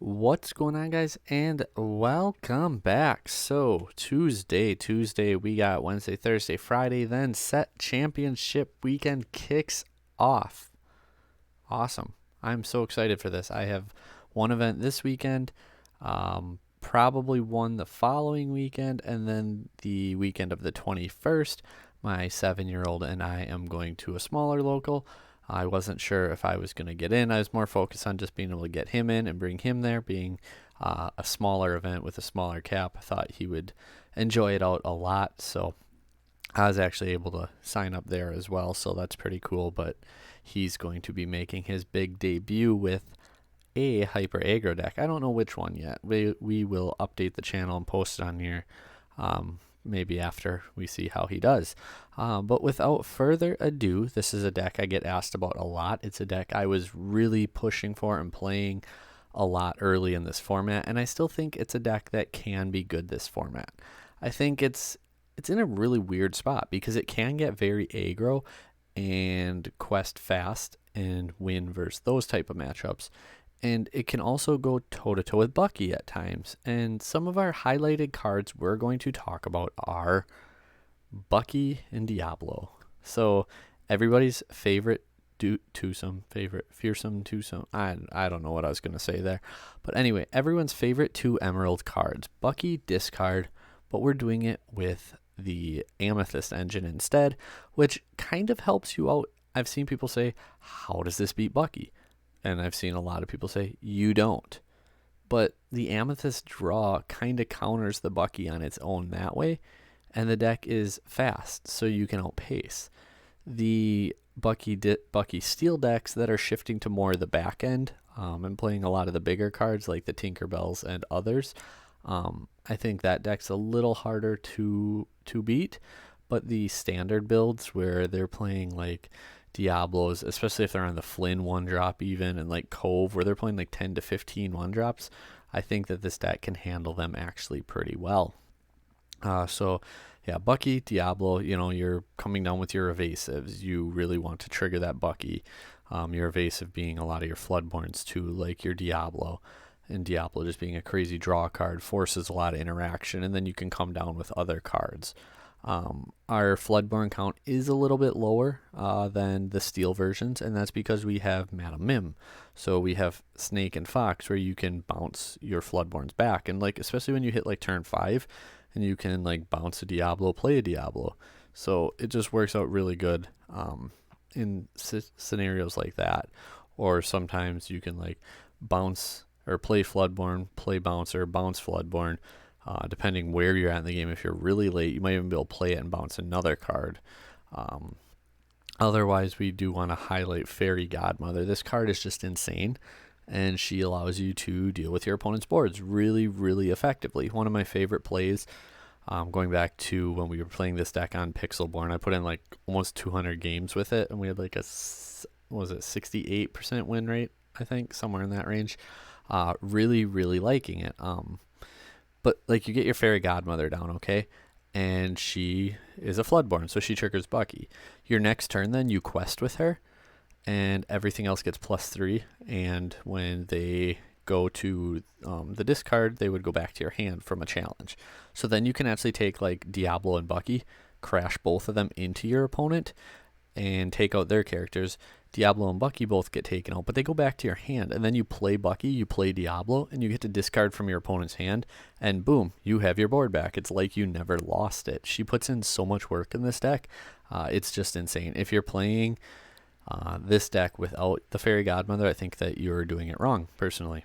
What's going on, guys, and welcome back. So Tuesday, we got Wednesday, Thursday, Friday, then set championship weekend kicks off. Awesome. I'm so excited for this. I have one event this weekend, probably one the following weekend, and then the weekend of the 21st. My 7-year-old and I am going to a smaller local. I wasn't sure if I was going to get in. I was more focused on just being able to get him in and bring him there, being a smaller event with a smaller cap. I thought he would enjoy it out a lot, so I was actually able to sign up there as well, so that's pretty cool. But he's going to be making his big debut with a hyper aggro deck. I don't know which one yet. We will update the channel and post it on here maybe after we see how he does. But without further ado, this is a deck I get asked about a lot. It's a deck I was really pushing for and playing a lot early in this format, and I still think it's a deck that can be good this format. I think it's in a really weird spot because it can get very aggro and quest fast and win versus those type of matchups. And it can also go toe-to-toe with Bucky at times. And some of our highlighted cards we're going to talk about are Bucky and Diablo. So everybody's favorite fearsome twosome. I don't know what I was going to say there. But anyway, everyone's favorite 2 emerald cards. Bucky, discard, but we're doing it with the Amethyst engine instead, which kind of helps you out. I've seen people say, how does this beat Bucky? And I've seen a lot of people say, you don't. But the Amethyst draw kind of counters the Bucky on its own that way, and the deck is fast, so you can outpace. The Bucky Steel decks that are shifting to more of the back end and playing a lot of the bigger cards like the Tinkerbells and others, I think that deck's a little harder to beat. But the standard builds where they're playing like Diablos, especially if they're on the Flynn 1-drop even, and like Cove where they're playing like 10 to 15 1-drops, I think that this deck can handle them actually pretty well. So yeah, Bucky, Diablo, you're coming down with your evasives. You really want to trigger that Bucky. Your evasive being a lot of your Floodborns too, like your Diablo. And Diablo just being a crazy draw card forces a lot of interaction, and then you can come down with other cards. Our Floodborn count is a little bit lower than the Steel versions, and that's because we have Madam Mim. So we have Snake and Fox where you can bounce your Floodborns back, and like especially when you hit like turn 5, and you can like bounce a Diablo, play a Diablo. So it just works out really good in scenarios like that. Or sometimes you can like bounce or play Floodborn, play Bouncer, bounce Floodborn. Depending where you're at in the game, if you're really late, you might even be able to play it and bounce another card. Otherwise, we do want to highlight Fairy Godmother. This card is just insane, and she allows you to deal with your opponent's boards really, really effectively. One of my favorite plays, going back to when we were playing this deck on Pixelborn, I put in like almost 200 games with it, and we had like 68% win rate, I think, somewhere in that range. Really, really liking it. But like you get your Fairy Godmother down, okay? And she is a Floodborn, so she triggers Bucky. Your next turn then you quest with her, and everything else gets +3. And when they go to the discard, they would go back to your hand from a challenge. So then you can actually take like Diablo and Bucky, crash both of them into your opponent, and take out their characters. Diablo and Bucky both get taken out, but they go back to your hand, and then you play Bucky, you play Diablo, and you get to discard from your opponent's hand, and boom, you have your board back. It's like you never lost it. She puts in so much work in this deck. It's just insane. If you're playing this deck without the Fairy Godmother, I think that you're doing it wrong, personally.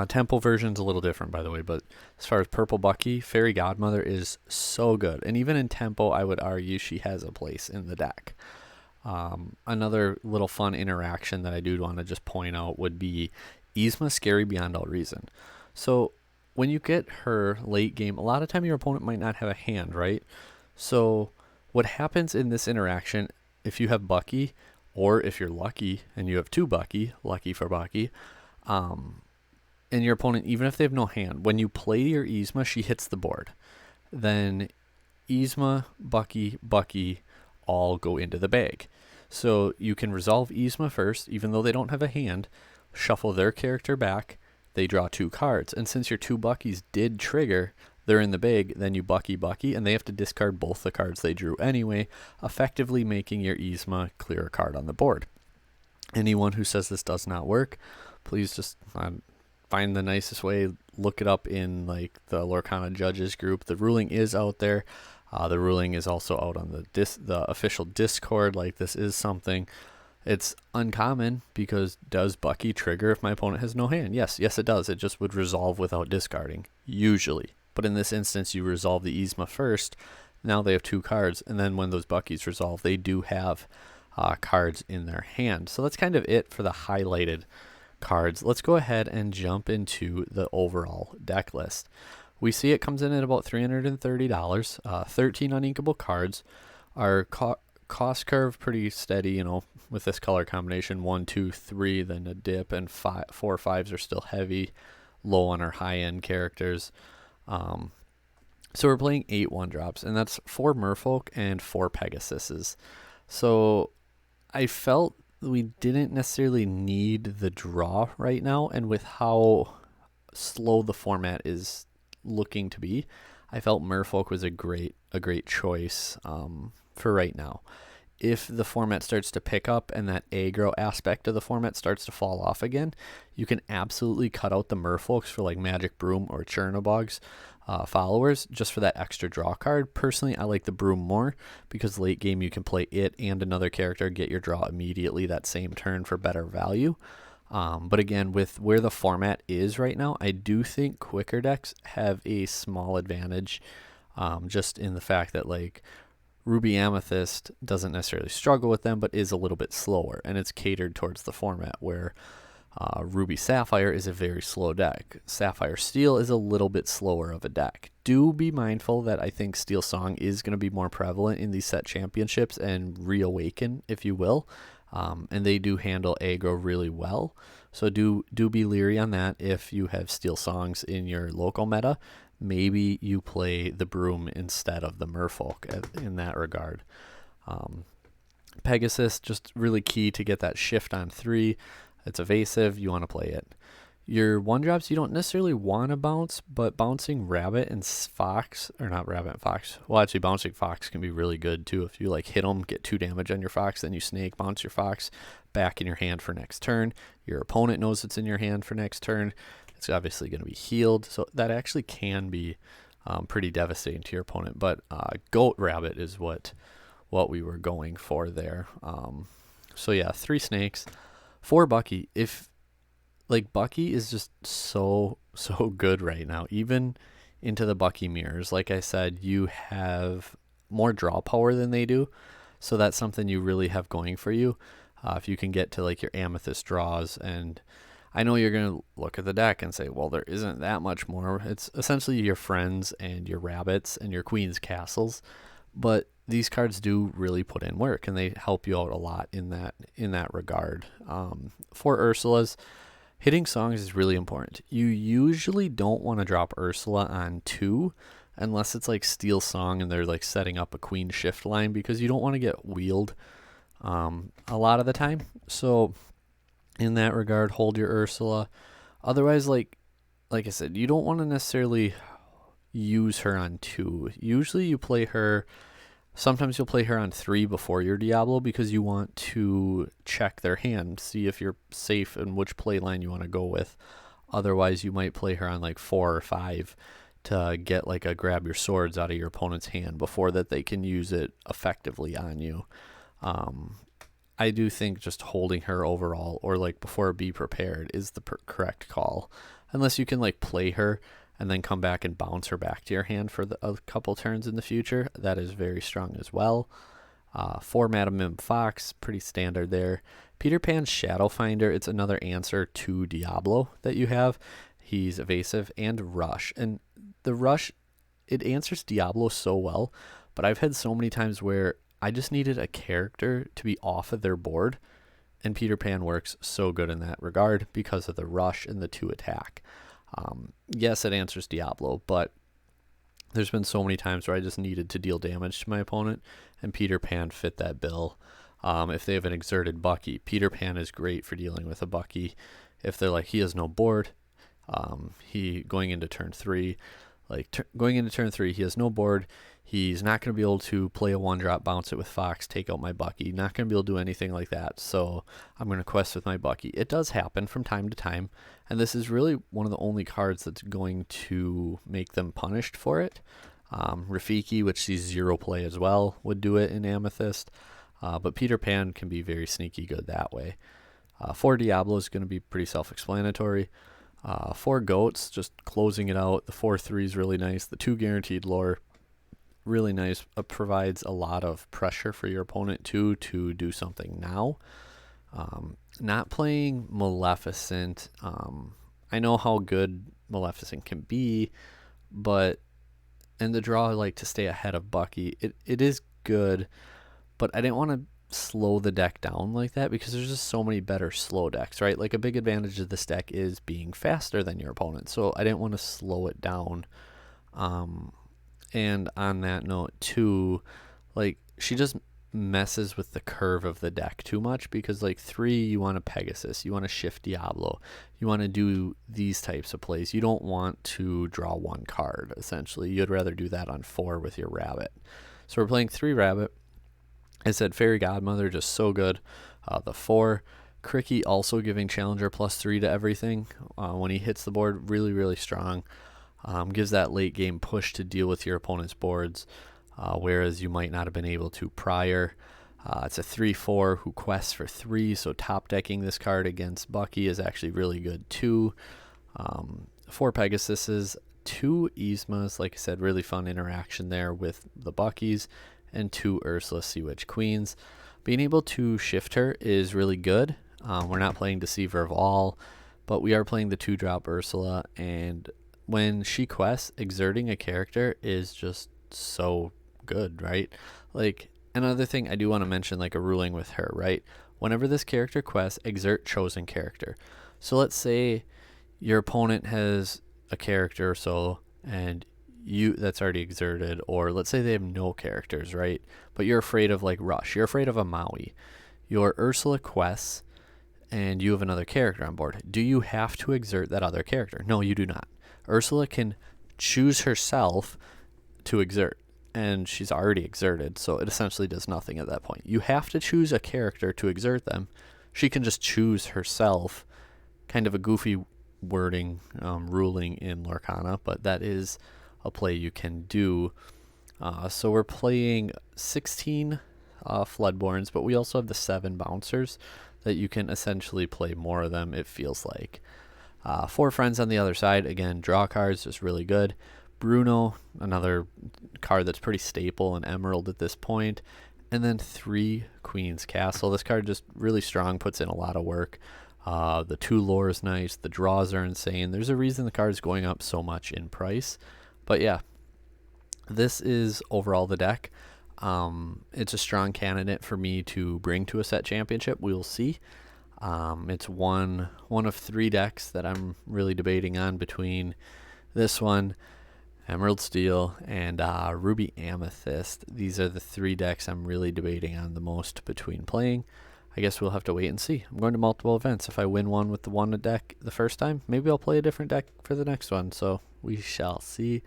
Temple version's a little different, by the way, but as far as Purple Bucky, Fairy Godmother is so good. And even in Tempo, I would argue she has a place in the deck. Another little fun interaction that I do want to just point out would be Yzma Scary Beyond All Reason. So when you get her late game, a lot of time your opponent might not have a hand, right? So what happens in this interaction, if you have Bucky, or if you're lucky and you have 2 Bucky, lucky for Bucky, and your opponent, even if they have no hand, when you play your Yzma, she hits the board. Then Yzma, Bucky all go into the bag. So you can resolve Yzma first, even though they don't have a hand, shuffle their character back, they draw 2 cards. And since your 2 Buckies did trigger, they're in the bag, then you Bucky, and they have to discard both the cards they drew anyway, effectively making your Yzma clear a card on the board. Anyone who says this does not work, please just find the nicest way, look it up in like the Lorcana judges group. The ruling is out there. The ruling is also out on the official Discord. Like, this is something, it's uncommon, because does Bucky trigger if my opponent has no hand? Yes, it does. It just would resolve without discarding, usually. But in this instance, you resolve the Yzma first. Now they have 2 cards, and then when those Buckies resolve, they do have cards in their hand. So that's kind of it for the highlighted cards. Let's go ahead and jump into the overall deck list. We see it comes in at about $330, 13 uninkable cards. Our cost curve pretty steady, you know, with this color combination, 1, 2, 3, then a dip, and 4 or 5s are still heavy, low on our high-end characters. So we're playing 8 1-drops, and that's 4 Merfolk and 4 Pegasuses. So I felt we didn't necessarily need the draw right now, and with how slow the format is looking to be, I felt Merfolk was a great choice for right now. If the format starts to pick up and that aggro aspect of the format starts to fall off again, you can absolutely cut out the Merfolks for like Magic Broom or Chernobog's followers, just for that extra draw card. Personally, I like the Broom more, because late game you can play it and another character, get your draw immediately that same turn for better value. But again, with where the format is right now, I do think quicker decks have a small advantage, just in the fact that like Ruby Amethyst doesn't necessarily struggle with them, but is a little bit slower, and it's catered towards the format, where Ruby Sapphire is a very slow deck. Sapphire Steel is a little bit slower of a deck. Do be mindful that I think Steel Song is going to be more prevalent in these set championships and reawaken, if you will. And they do handle aggro really well. So do be leery on that. If you have Steel Songs in your local meta, maybe you play the Broom instead of the Merfolk in that regard. Pegasus, just really key to get that shift on 3. It's evasive. You want to play it. Your 1-drops you don't necessarily want to bounce, but bouncing Rabbit and Fox, or not Rabbit and Fox. Well, actually, bouncing Fox can be really good too. If you like hit them, get 2 damage on your Fox, then you snake, bounce your Fox back in your hand for next turn. Your opponent knows it's in your hand for next turn. It's obviously going to be healed, so that actually can be pretty devastating to your opponent. But Goat Rabbit is what we were going for there. So yeah, 3 snakes. 4 Bucky. If like Bucky is just so good right now, even into the Bucky mirrors. Like I said, you have more draw power than they do, so that's something you really have going for you. If you can get to like your Amethyst draws, and I know you're going to look at the deck and say, well, there isn't that much more. It's essentially your friends and your rabbits and your queen's castles, but these cards do really put in work, and they help you out a lot in that regard. For Ursula's, hitting songs is really important. You usually don't want to drop Ursula on 2 unless it's like Steel Song and they're like setting up a queen shift line, because you don't want to get wheeled a lot of the time. So in that regard, hold your Ursula. Otherwise, like I said, you don't want to necessarily use her on 2. Usually you play her, sometimes you'll play her on 3 before your Diablo, because you want to check their hand, see if you're safe and which play line you want to go with. Otherwise, you might play her on like 4 or 5 to get like a grab your swords out of your opponent's hand before that they can use it effectively on you. I do think just holding her overall, or like before Be Prepared, is the correct call, unless you can like play her and then come back and bounce her back to your hand for a couple turns in the future. That is very strong as well. 4 Madam Mim Fox, pretty standard there. Peter Pan's Shadow Finder, it's another answer to Diablo that you have. He's evasive and rush. And the rush, it answers Diablo so well, but I've had so many times where I just needed a character to be off of their board, and Peter Pan works so good in that regard because of the rush and the 2 attack. Yes, it answers Diablo, but there's been so many times where I just needed to deal damage to my opponent, and Peter Pan fit that bill. If they have an exerted Bucky, Peter Pan is great for dealing with a Bucky. If they're like, he has no board, He going into turn 3, going into turn 3, he has no board. He's not going to be able to play a 1-drop, bounce it with Fox, take out my Bucky. Not going to be able to do anything like that. So I'm going to quest with my Bucky. It does happen from time to time, and this is really one of the only cards that's going to make them punished for it. Rafiki, which sees 0 play as well, would do it in Amethyst. But Peter Pan can be very sneaky good that way. 4 Diablo is going to be pretty self-explanatory. 4 Goats, just closing it out. The 4/3 is really nice. The 2 Guaranteed Lore, really nice. Provides a lot of pressure for your opponent too to do something now. Not playing Maleficent. I know how good Maleficent can be, but and the draw, like, to stay ahead of Bucky, it is good, but I didn't want to slow the deck down like that because there's just so many better slow decks, right? Like, a big advantage of this deck is being faster than your opponent, so I didn't want to slow it down. And on that note too, like, she just messes with the curve of the deck too much because, like, 3, you want a Pegasus, you want to shift Diablo, you want to do these types of plays. You don't want to draw 1 card, essentially. You'd rather do that on 4 with your Rabbit. So we're playing 3 Rabbit. I said Fairy Godmother, just so good. The 4 Cricky, also giving Challenger +3 to everything. When he hits the board, really, really strong. Gives that late game push to deal with your opponent's boards, whereas you might not have been able to prior. It's a 3/4 who quests for 3, so top decking this card against Bucky is actually really good too. 4 Pegasuses, 2 Yzmas, like I said, really fun interaction there with the Buckies, and 2 Ursula Sea Witch Queens. Being able to shift her is really good. We're not playing Deceiver of All, but we are playing the 2-drop Ursula, and when she quests, exerting a character is just so good, right? Like, another thing I do want to mention, like a ruling with her, right? Whenever this character quests, exert chosen character. So let's say your opponent has a character or so, and that's already exerted, or let's say they have no characters, right? But you're afraid of, like, Rush. You're afraid of a Maui. Your Ursula quests, and you have another character on board. Do you have to exert that other character? No, you do not. Ursula can choose herself to exert, and she's already exerted, so it essentially does nothing at that point. You have to choose a character to exert them. She can just choose herself. Kind of a goofy wording, ruling in Lorcana, but that is a play you can do. So we're playing 16 Floodborns, but we also have the 7 Bouncers that you can essentially play more of them, it feels like. 4 Friends on the other side. Again, draw cards, just really good. Bruno, another card that's pretty staple in Emerald at this point. And then 3 Queen's Castle. This card just really strong, puts in a lot of work. The 2 lore is nice. The draws are insane. There's a reason the card is going up so much in price. But yeah, this is overall the deck. It's a strong candidate for me to bring to a set championship. We'll see. It's one of 3 decks that I'm really debating on between this one, Emerald Steel, and Ruby Amethyst. These are the 3 decks I'm really debating on the most between playing. I guess we'll have to wait and see. I'm going to multiple events. If I win one with the one deck the first time, maybe I'll play a different deck for the next one. So we shall see.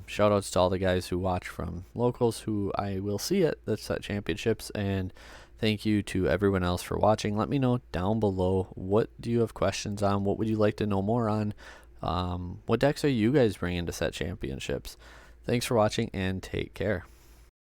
Shout outs to all the guys who watch from locals who I will see at the set championships, and thank you to everyone else for watching. Let me know down below, what do you have questions on? What would you like to know more on? What decks are you guys bringing to set championships? Thanks for watching, and take care.